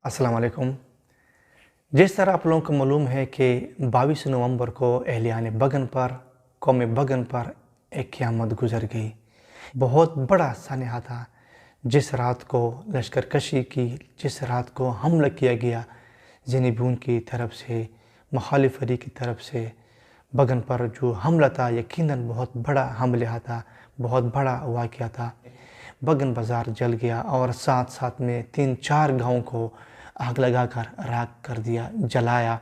अस्सलाम वालेकुम। जिस तरह आप लोगों को मालूम है कि 22 नवंबर को अहलियान बगन पर कौम बगन पर एक क़यामत गुज़र गई। बहुत बड़ा सानहा था। जिस रात को लश्कर कशी की, जिस रात को हमला किया गया ज़ेनिबून की तरफ से, मुखालिफ फरीक की तरफ से, बगन पर जो हमला था यकीनन बहुत बड़ा हमला था, बहुत बड़ा वाक़या था। बगन बाज़ार जल गया और साथ साथ में 3-4 गाँव को आग लगाकर राख कर दिया, जलाया।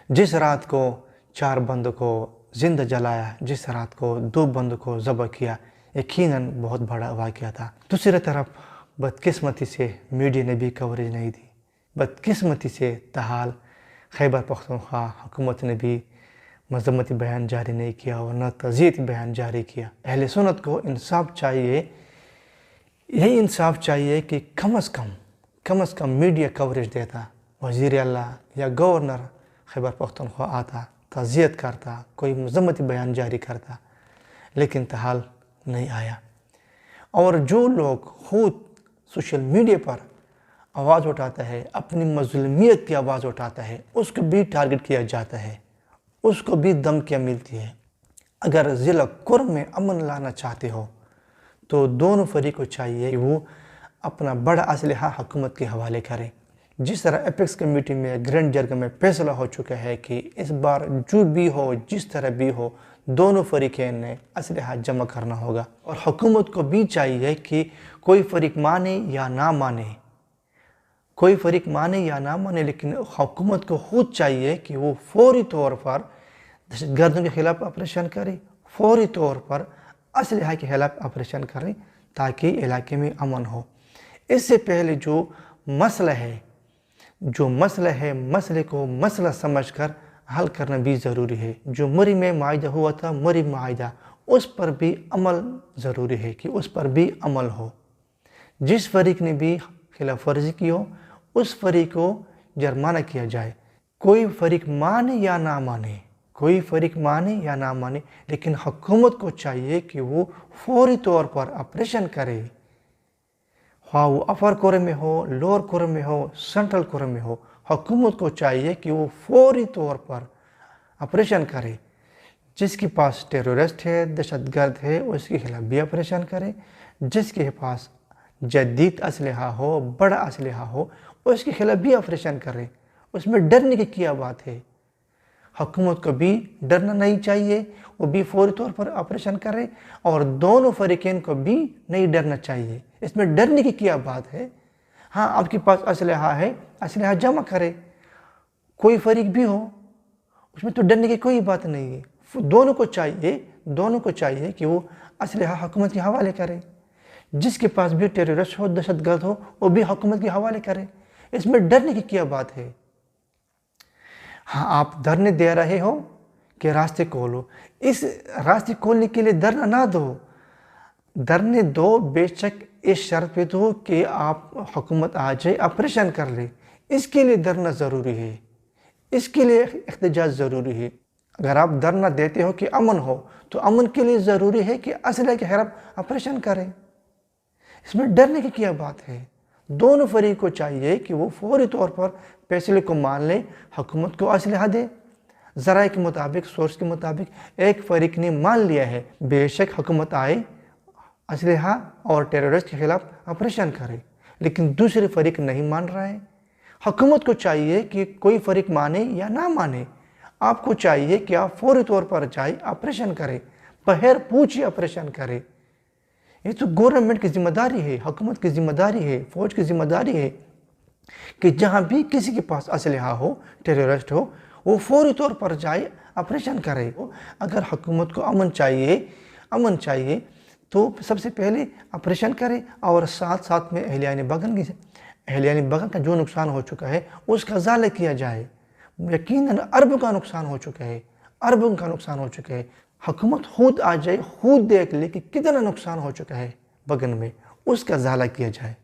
जिस रात को 4 बंदों को ज़िंदा जलाया, जिस रात को 2 बंदों को ज़ब्ह किया, यकीनन बहुत बड़ा वाक़या था। दूसरी तरफ बदकिस्मती से मीडिया ने भी कवरेज नहीं दी। बदकिस्मती से ताहाल खैबर पख्तूनख्वा हुकूमत ने भी मज़म्मती बयान जारी नहीं किया और न तज़यीती बयान जारी किया। अहले सुन्नत को इंसाफ चाहिए, यही इंसाफ चाहिए कि कम से कम मीडिया कवरेज देता, वज़ीर आला या गवर्नर खैबर पख्तूनख्वा आता, तज़यीत करता, कोई मज़म्मती बयान जारी करता, लेकिन ताहाल नहीं आया। और जो लोग खुद सोशल मीडिया पर आवाज़ उठाता है, अपनी मज़लूमियत की आवाज़ उठाता है, उसको भी टारगेट किया जाता है, उसको भी धमकियाँ मिलती है। अगर ज़िला कुर्म में अमन लाना चाहते हो तो दोनों फरीक को चाहिए कि वो अपना बड़ा असलहा हुकूमत के हवाले करें। जिस तरह एपेक्स कमेटी में ग्रैंड जर्ग में फैसला हो चुका है कि इस बार जो भी हो, जिस तरह भी हो, दोनों फरीक़ैन ने असलहा जमा करना होगा। और हुकूमत को भी चाहिए कि कोई फ़रीक माने या ना माने, कोई फ़रीक माने या ना माने, लेकिन हुकूमत को खुद चाहिए कि वो फौरी तौर पर दहशतगर्दों के ख़िलाफ़ ऑपरेशन करे, फौरी तौर पर असलहा के ख़िलाफ़ ऑपरेशन करें ताकि इलाके में अमन हो। इससे पहले जो मसला है, मसले को मसला समझकर हल करना भी ज़रूरी है। जो मरी में माहिदा हुआ था, मरी माहिदा, उस पर भी अमल ज़रूरी है कि उस पर भी अमल हो। जिस फरीक ने भी खिलाफ वर्जी की हो, उस फरीक को जुर्माना किया जाए। कोई फरीक माने या ना माने, कोई फरीक माने या ना माने, लेकिन हुकूमत को चाहिए कि वो फौरी तौर पर ऑपरेशन करे। हाँ, वो अपर कोरम में हो, लोअर कोरम में हो, सेंट्रल कोरम में हो, हुकूमत को चाहिए कि वो फौरी तौर पर ऑपरेशन करे। जिसके पास टेररिस्ट है, दहशतगर्द है, उसके खिलाफ भी ऑपरेशन करे। जिसके पास जदीद असलहा हो, बड़ा असलहा हो, उसके खिलाफ भी ऑपरेशन करे। उसमें डरने की क्या बात है? हुकूमत को भी डरना नहीं चाहिए, वो भी फौरी तौर पर ऑपरेशन करे, और दोनों फरीक़ैन को भी नहीं डरना चाहिए। इसमें डरने की क्या बात है? हाँ, आपके पास असलहा है, असलहा जमा करे, कोई फरीक भी हो, उसमें तो डरने की कोई बात नहीं है। दोनों को चाहिए कि वो असलहा हुकूमत के हवाले करे। जिसके पास भी टेररिस्ट हो, दहशतगर्द हो, वो भी हुकूमत के हवाले करे। इसमें डरने की क्या बात है? हाँ, आप धरने दे रहे हो कि रास्ते खोलो, इस रास्ते खोलने के लिए धरना ना दो, धरने दो बेशक इस शर्त पे दो कि आप हुकूमत आ जाए, ऑपरेशन कर ले। इसके लिए धरना ज़रूरी है, इसके लिए एहतजाज ज़रूरी है। अगर आप धरना देते हो कि अमन हो, तो अमन के लिए ज़रूरी है कि असलहे के खिलाफ ऑपरेशन करें। इसमें डरने की क्या बात है? दोनों फरीक को चाहिए कि वो फौरी तौर पर फैसले को मान लें, हुकूमत को असलहा दे। ज़राए के मुताबिक, सोर्स के मुताबिक एक फरीक ने मान लिया है, बेशक हुकूमत आए, असलहा और टेररिस्ट के खिलाफ ऑपरेशन करे, लेकिन दूसरे फरीक नहीं मान रहा है। हुकूमत को चाहिए कि कोई फरीक माने या ना माने, आपको चाहिए कि आप फौरी तौर पर जाए, ऑपरेशन करें, बगैर पूछे ऑपरेशन करें। ये तो गवर्नमेंट की जिम्मेदारी है, हुकूमत की जिम्मेदारी है, फ़ौज की जिम्मेदारी है कि जहाँ भी किसी के पास असलहा हो, टेररिस्ट हो, वो फौरी तौर पर जाए, ऑपरेशन करे। अगर हुकूमत को अमन चाहिए तो सबसे पहले ऑपरेशन करे, और साथ साथ में अहलियान बगन का जो नुकसान हो चुका है उसका इज़ाला किया जाए। यकीनन अरबों का नुकसान हो चुका है, हुकूमत खुद आ जाए, खुद देख ले कि कितना नुकसान हो चुका है बगन में, उसका इज़ाला किया जाए।